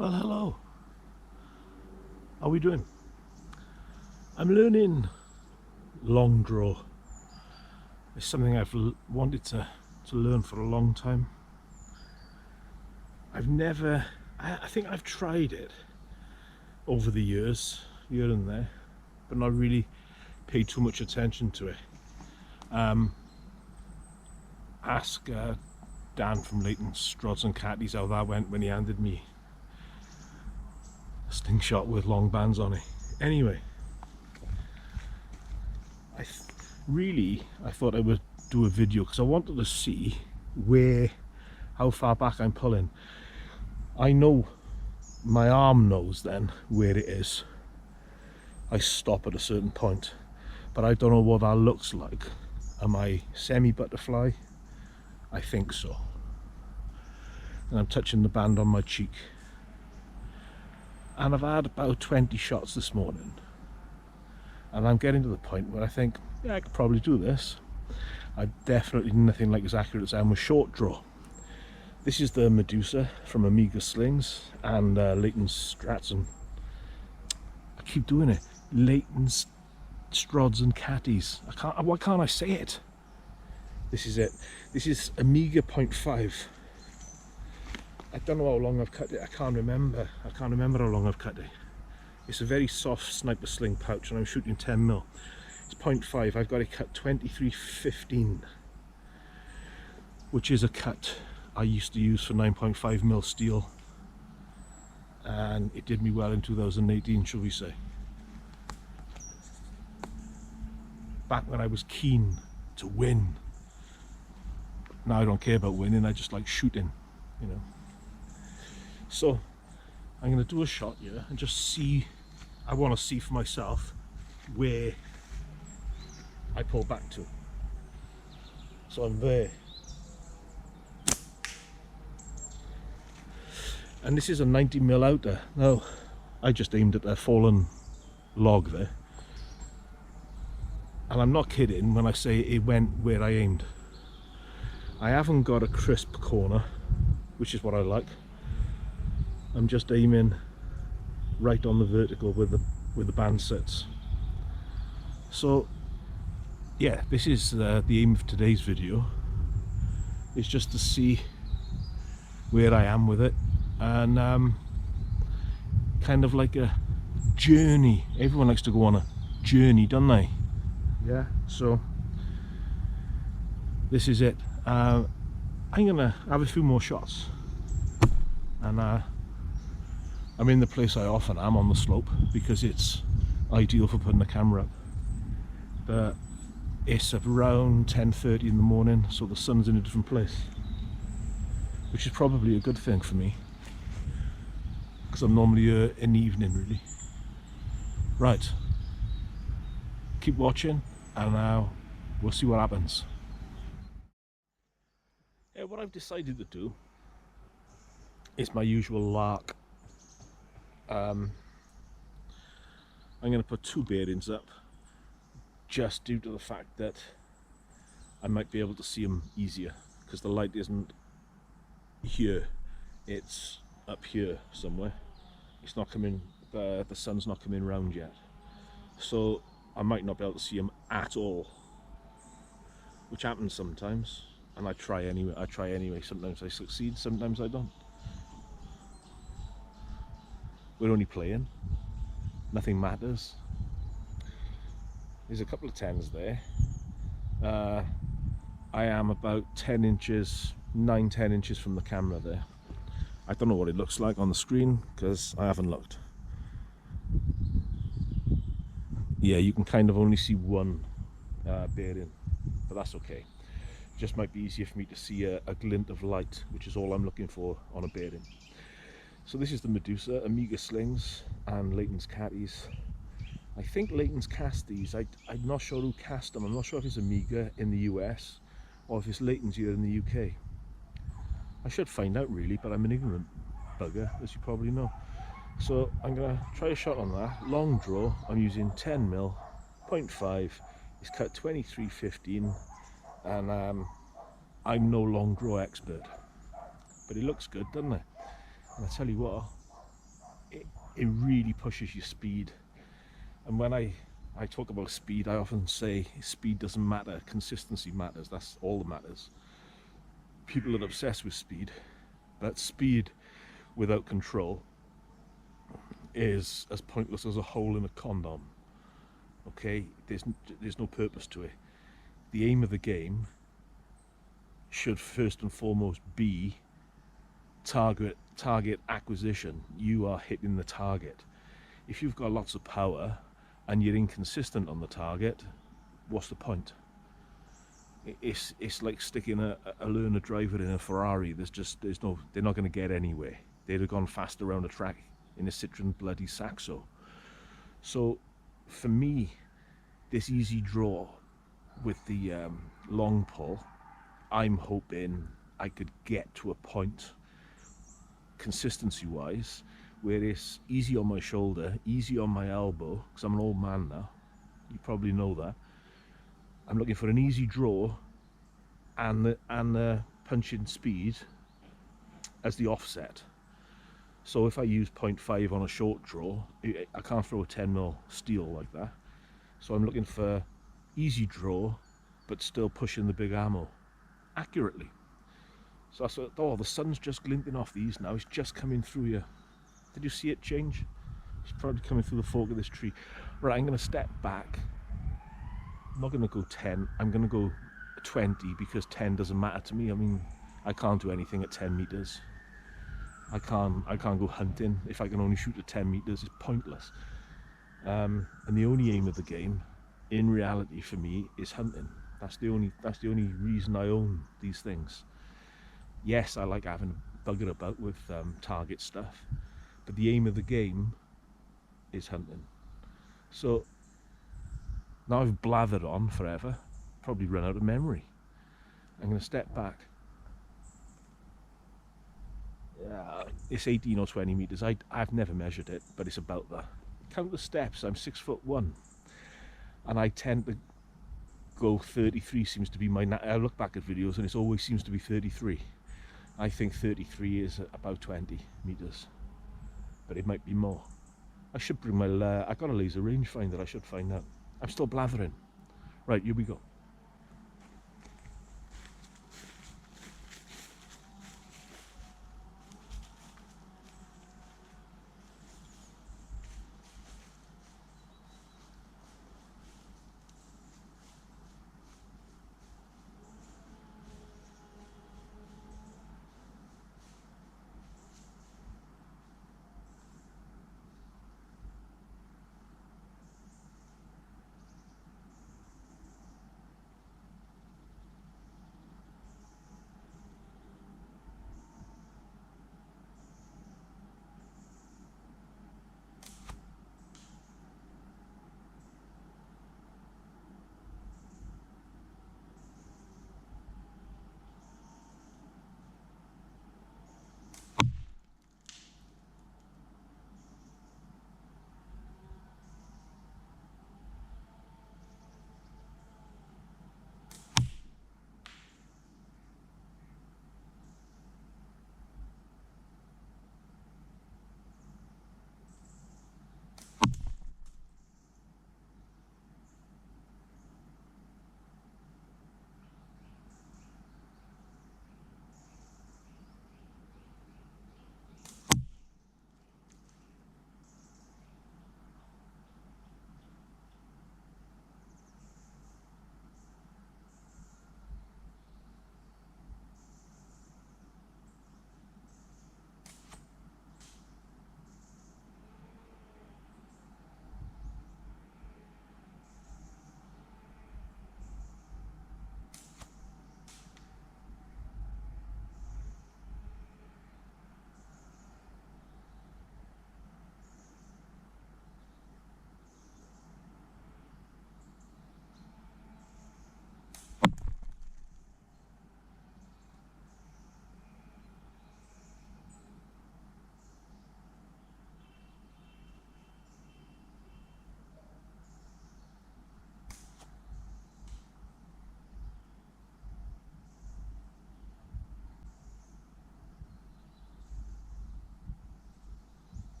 Well, hello. How are we doing? I'm learning long draw. It's something I've wanted to learn for a long time. I think I've tried it over the years, here and there, but not really paid too much attention to it. Ask Dan from Leighton Strods and Catties how that went when he handed me a Slingshot with long bands on it. Anyway, I thought I would do a video because I wanted to see how far back I'm pulling. I know my arm knows then where it is. I stop at a certain point, but I don't know what that looks like. Am I semi-butterfly? I think so. And I'm touching the band on my cheek. And I've had about 20 shots this morning. And I'm getting to the point where I think, yeah, I could probably do this. I'm definitely nothing like as accurate as I am with short draw. This is the Medusa from Amiga Slings and Leighton Strats and I keep doing it. Leighton Strods and Catties. Why can't I say it? This is it. This is Amiga 0.5. I don't know how long I've cut it. I can't remember how long I've cut it. It's a very soft sniper sling pouch and I'm shooting 10mm. It's 0.5. I've got it cut 2315, which is a cut I used to use for 9.5mm steel, and it did me well in 2018, shall we say. Back when I was keen to win. Now I don't care about winning, I just like shooting, you know. So I'm going to do a shot here and just see. I want to see for myself where I pull back to. So I'm there. And this is a 90mm outer. Now, I just aimed at a fallen log there. And I'm not kidding when I say it went where I aimed. I haven't got a crisp corner, which is what I like. I'm just aiming right on the vertical with the band sets. So yeah, this is the aim of today's video. It's just to see where I am with it, and kind of like a journey. Everyone likes to go on a journey, don't they? Yeah, so this is it. I'm gonna have a few more shots, and I'm in the place I often am, on the slope, because it's ideal for putting the camera up. But it's around 10:30 in the morning, so the sun's in a different place, which is probably a good thing for me, because I'm normally here in the evening, really. Right, keep watching, and now we'll see what happens. Yeah, what I've decided to do is my usual lark. I'm going to put two bearings up, just due to the fact that I might be able to see them easier, because the light isn't here, it's up here somewhere. It's not coming, the sun's not coming round yet, so I might not be able to see them at all, which happens sometimes, and I try anyway. Sometimes I succeed, sometimes I don't. We're only playing, nothing matters. There's a couple of 10s there. I am about 10 inches, 9-10 inches from the camera there. I don't know what it looks like on the screen because I haven't looked. Yeah, you can kind of only see one bearing, but that's okay. It just might be easier for me to see a glint of light, which is all I'm looking for on a bearing. So this is the Medusa, Amiga Slings and Leighton's Catties. I think Leighton's cast these. I'm not sure who cast them. I'm not sure if it's Amiga in the US or if it's Leighton's here in the UK. I should find out really, but I'm an ignorant bugger, as you probably know. So I'm going to try a shot on that. Long draw, I'm using 10mm, 0.5. It's cut 2315, and I'm no long draw expert. But it looks good, doesn't it? And I tell you what, it really pushes your speed. And when I talk about speed, I often say speed doesn't matter, consistency matters. That's all that matters. People are obsessed with speed, but speed without control is as pointless as a hole in a condom. Okay, there's no purpose to it. The aim of the game should first and foremost be target acquisition. You are hitting the target. If you've got lots of power and you're inconsistent on the target, what's the point? It's like sticking a learner driver in a Ferrari. They're not going to get anywhere. They'd have gone fast around a track in a Citroen bloody Saxo. So for me, this easy draw with the long pull, I'm hoping I could get to a point consistency wise where it's easy on my shoulder, easy on my elbow, because I'm an old man now, you probably know that. I'm looking for an easy draw and the punching speed as the offset. So if I use 0.5 on a short draw, I can't throw a 10mm steel like that. So I'm looking for easy draw but still pushing the big ammo accurately. So that's what, oh, the sun's just glinting off these now. It's just coming through here. Did you see it change? It's probably coming through the fork of this tree. Right, I'm going to step back. I'm not going to go 10. I'm going to go 20 because 10 doesn't matter to me. I mean, I can't do anything at 10 meters. I can't go hunting. If I can only shoot at 10 meters, it's pointless. And the only aim of the game, in reality, for me, is hunting. That's the only reason I own these things. Yes, I like having a bugger about with target stuff, but the aim of the game is hunting. So now I've blathered on forever, probably run out of memory. I'm going to step back. It's 18 or 20 meters. I've never measured it, but it's about that. Count the steps. I'm 6'1", and I tend to go 33. Seems to be my. I look back at videos, and it always seems to be 33. I think 33 is about 20 meters, but it might be more. I should bring my. I got a laser rangefinder. I should find out. I'm still blathering. Right, here we go.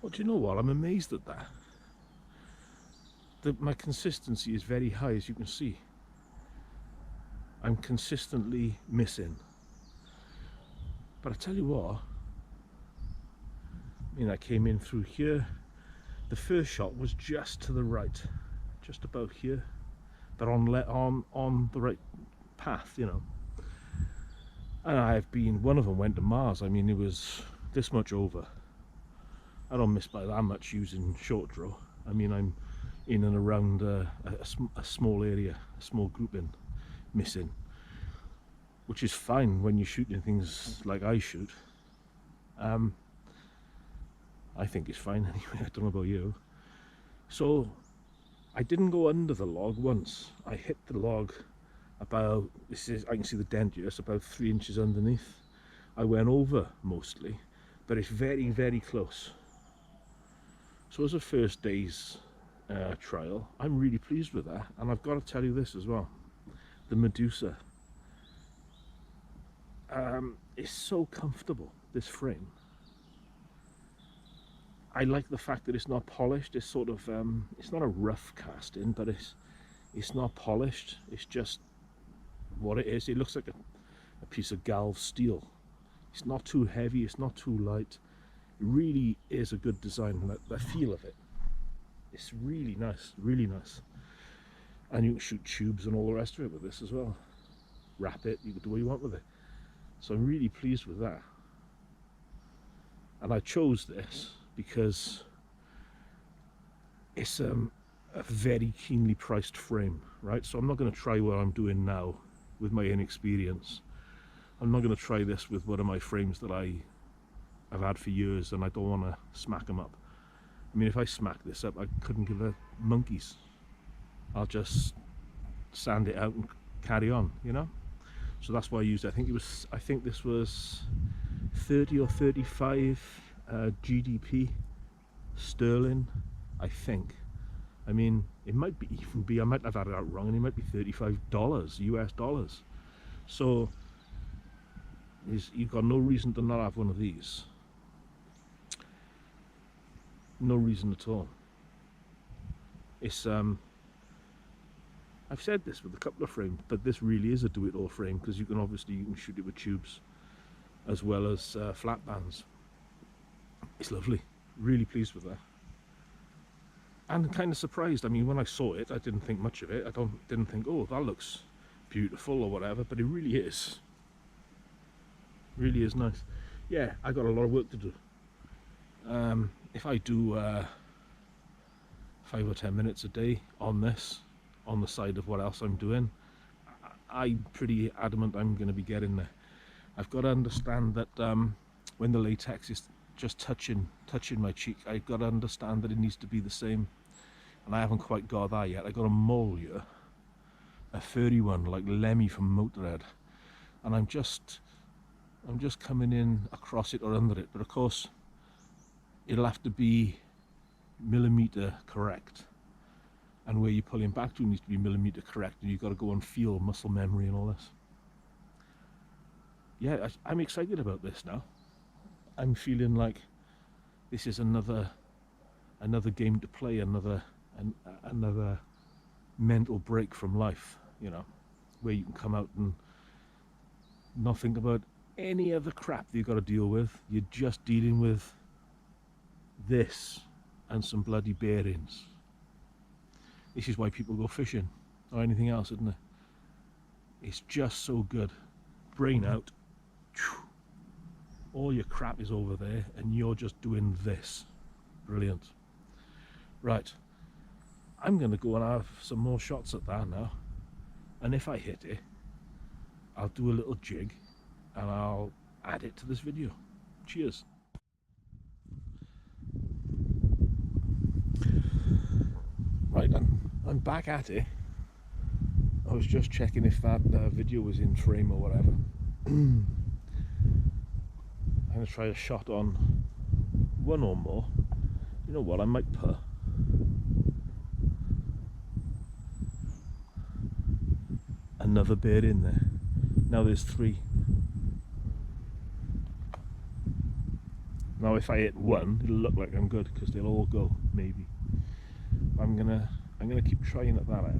Well, do you know what? I'm amazed at that. My consistency is very high, as you can see. I'm consistently missing. But I tell you what, I mean, I came in through here. The first shot was just to the right, just about here, but on the right path, you know. And I've been, one of them went to Mars. I mean, it was this much over. I don't miss by that much using short draw. I mean, I'm in and around a small area, a small grouping missing, which is fine when you're shooting things like I shoot. I think it's fine anyway. I don't know about you. So I didn't go under the log once. I hit the log about, this is, I can see the dent here, it's about 3 inches underneath. I went over mostly, but it's very, very close. So as a first day's trial, I'm really pleased with that. And I've got to tell you this as well, the Medusa is so comfortable, this frame. I like the fact that it's not polished. It's sort of it's not a rough casting, but it's not polished. It's just what it is. It looks like a piece of galv steel. It's not too heavy, it's not too light. It really is a good design. The feel of it, it's really nice, really nice. And you can shoot tubes and all the rest of it with this as well. Wrap it, you can do what you want with it. So I'm really pleased with that. And I chose this because it's a very keenly priced frame, right? So I'm not going to try what I'm doing now with my inexperience. I'm not going to try this with one of my frames that I've had for years, and I don't want to smack them up. I mean, if I smack this up, I couldn't give a monkey's. I'll just sand it out and carry on, you know? So that's why I used it. I think this was 30 or 35 GDP sterling, I think. I mean, it might be even be, I might have had it out wrong, and it might be $35 US dollars. So you've got no reason to not have one of these. No reason at all. It's I've said this with a couple of frames, but this really is a do-it-all frame, because you can shoot it with tubes as well as flat bands. It's lovely. Really pleased with that. And kind of surprised. I mean, when I saw it, I didn't think much of it. I didn't think, oh, that looks beautiful or whatever, but it really is. Really is nice. Yeah, I got a lot of work to do. If I do 5 or 10 minutes a day on this, on the side of what else I'm doing, I'm pretty adamant I'm going to be getting there. I've got to understand that when the latex is just touching my cheek, I've got to understand that it needs to be the same, and I haven't quite got that yet. I got a mole here, a furry one like Lemmy from Motorhead, and I'm just coming in across it or under it, but of course it'll have to be millimeter correct, and where you're pulling back to needs to be millimeter correct, and you've got to go and feel muscle memory and all this. Yeah, I'm excited about this now. I'm feeling like this is another game to play, another mental break from life, you know, where you can come out and not think about any other crap that you've got to deal with. You're just dealing with this and some bloody bearings. This is why people go fishing or anything else, isn't it? It's just so good. Brain out. All your crap is over there and you're just doing this. Brilliant. Right, I'm going to go and have some more shots at that now, and if I hit it, I'll do a little jig and I'll add it to this video. Cheers. Right, I'm back at it. I was just checking if that video was in frame or whatever. I'm going to try a shot on one or more. You know what, I might put another bear in there. Now there's 3. Now Now if I hit one, it'll look like I'm good because they'll all go, maybe. But I'm gonna keep trying at that out.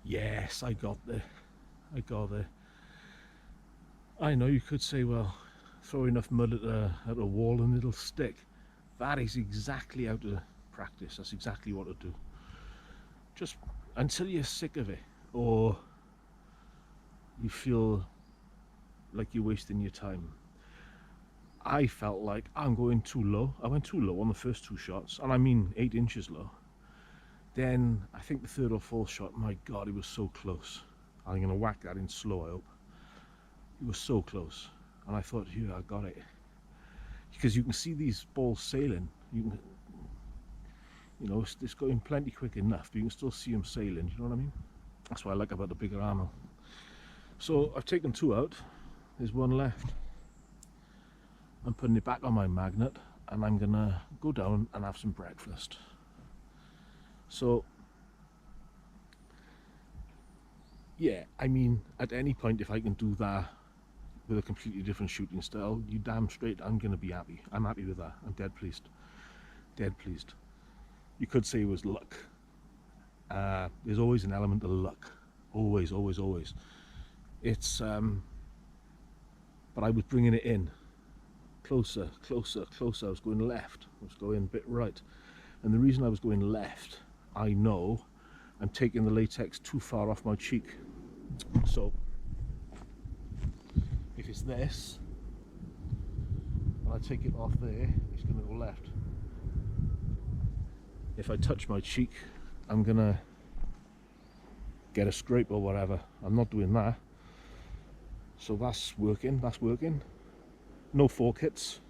Yes, I got there. I know you could say, well, throw enough mud at a wall and it'll stick. That is exactly how to practice. That's exactly what to do. Just until you're sick of it, or you feel like you're wasting your time. I felt like I'm going too low. I went too low on the first two shots, and I mean 8 inches low. Then I think the third or fourth shot, my God, it was so close. I'm going to whack that in slow, I hope. It was so close, and I thought, yeah, I got it. Because you can see these balls sailing. You know, it's going plenty quick enough, but you can still see them sailing. You know what I mean? That's what I like about the bigger ammo. So I've taken 2 out. There's 1 left. I'm putting it back on my magnet, and I'm gonna go down and have some breakfast. So yeah, I mean, at any point, if I can do that with a completely different shooting style, you damn straight I'm gonna be happy. I'm happy with that. I'm dead pleased. Dead pleased. You could say it was luck. There's always an element of luck. Always, always, always. It's but I was bringing it in closer, closer, closer. I was going left. I was going a bit right. And the reason I was going left, I know I'm taking the latex too far off my cheek. So if it's this, and I take it off there, it's going to go left. If I touch my cheek, I'm going to get a scrape or whatever. I'm not doing that. So that's working, that's working. No fork hits.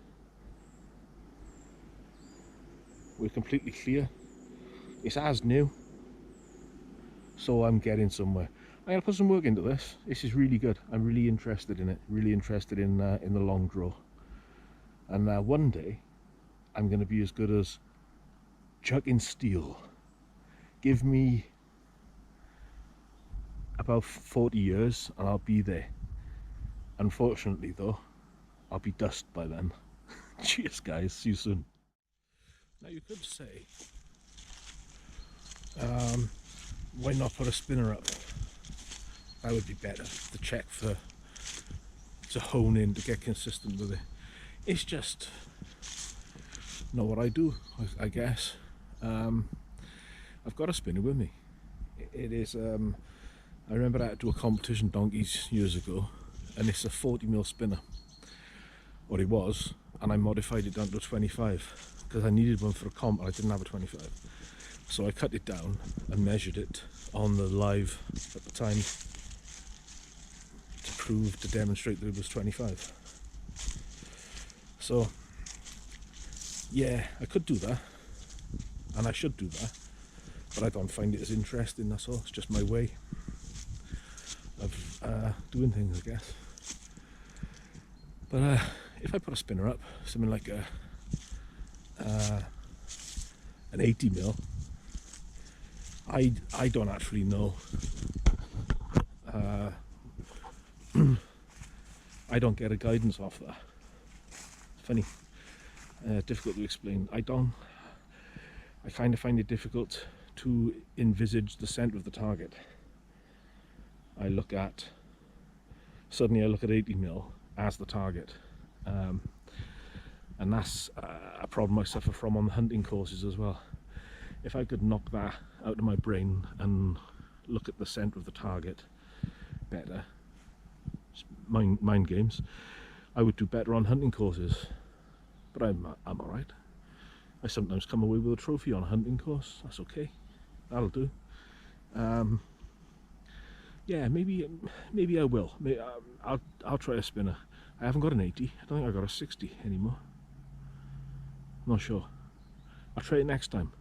We're completely clear. It's as new. So I'm getting somewhere. I'm gonna put some work into this. This is really good. I'm really interested in it. Really interested in the long draw. And one day, I'm gonna be as good as chucking steel. Give me about 40 years, and I'll be there. Unfortunately, though, I'll be dust by then. Cheers, guys. See you soon. Now you could say, why not put a spinner up? That would be better to check to hone in, to get consistent with it. It's just not what I do, I guess. I've got a spinner with me. It is, I remember I had to do a competition donkeys years ago, and it's a 40mm spinner, or it was, and I modified it down to a 25 because I needed one for a comp and I didn't have a 25. So I cut it down and measured it on the live at the time to demonstrate that it was 25. So yeah, I could do that, and I should do that, but I don't find it as interesting, that's all. It's just my way of doing things, I guess. But if I put a spinner up, something like an 80mm, I don't actually know. I don't get a guidance off that. It's funny, difficult to explain. I kind of find it difficult to envisage the centre of the target. Suddenly I look at 80mm as the target, and that's a problem I suffer from on the hunting courses as well. If I could knock that out of my brain and look at the centre of the target better, mind games, I would do better on hunting courses. But I'm alright. I sometimes come away with a trophy on a hunting course. That's okay. That'll do. Yeah, maybe I will. I'll try a spinner. I haven't got an 80. I don't think I've got a 60 anymore. Not sure. I'll try it next time,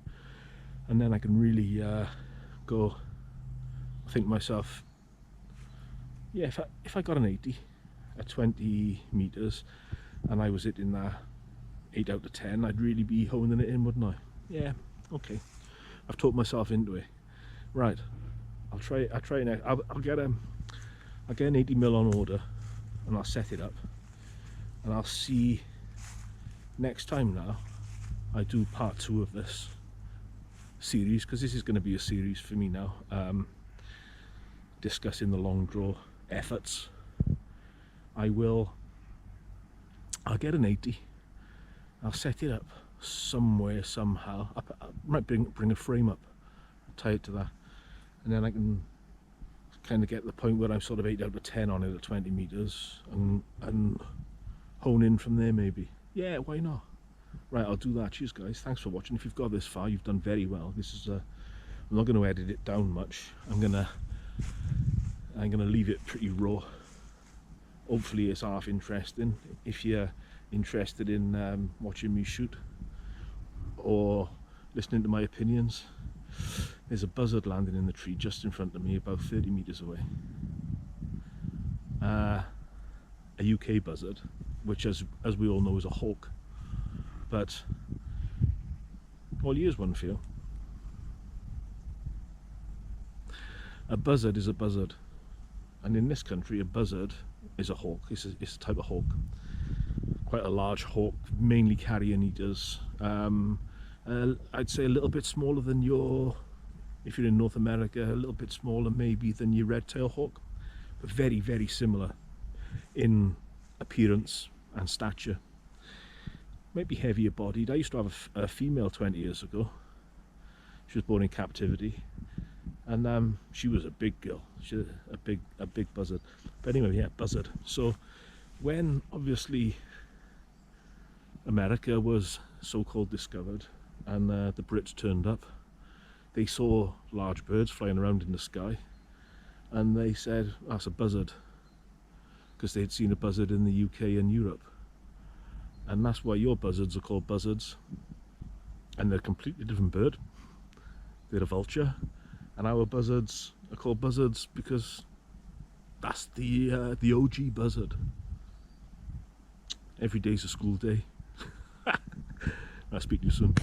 and then I can really go think to myself, yeah, if I got an 80 at 20 meters and I was hitting that 8 out of 10, I'd really be honing it in, wouldn't I? Yeah, okay. I've talked myself into it. Right, I'll try it next. I'll get an 80mm on order, and I'll set it up, and I'll see next time now I do part 2 of this series, because this is going to be a series for me now, discussing the long draw efforts. I'll get an 80, I'll set it up somewhere, somehow. I might bring a frame up, tie it to that, and then I can kind of get to the point where I'm sort of 8 out of 10 on it at 20 meters, and hone in from there maybe. Yeah, why not? Right, I'll do that. Cheers, guys. Thanks for watching. If you've got this far, you've done very well. This is I'm not going to edit it down much. I'm gonna leave it pretty raw. Hopefully it's half interesting. If you're interested in watching me shoot or listening to my opinions, there's a buzzard landing in the tree just in front of me, about 30 meters away. A UK buzzard, which as we all know is a hawk. But, well, here's one for you. A buzzard is a buzzard, and in this country a buzzard is a hawk. It's a type of hawk, quite a large hawk, mainly carrion eaters. I'd say a little bit smaller than if you're in North America, a little bit smaller maybe than your red-tailed hawk, but very, very similar in appearance and stature. Might be heavier bodied. I used to have a female 20 years ago. She was born in captivity, and she was a big girl. She was a big buzzard. But anyway, yeah, buzzard. So when obviously America was so-called discovered, and the Brits turned up, they saw large birds flying around in the sky, and they said, that's a buzzard, because they'd seen a buzzard in the UK and Europe. And that's why your buzzards are called buzzards, and they're a completely different bird. They're a vulture, and our buzzards are called buzzards because that's the OG buzzard. Every day's a school day. I'll speak to you soon.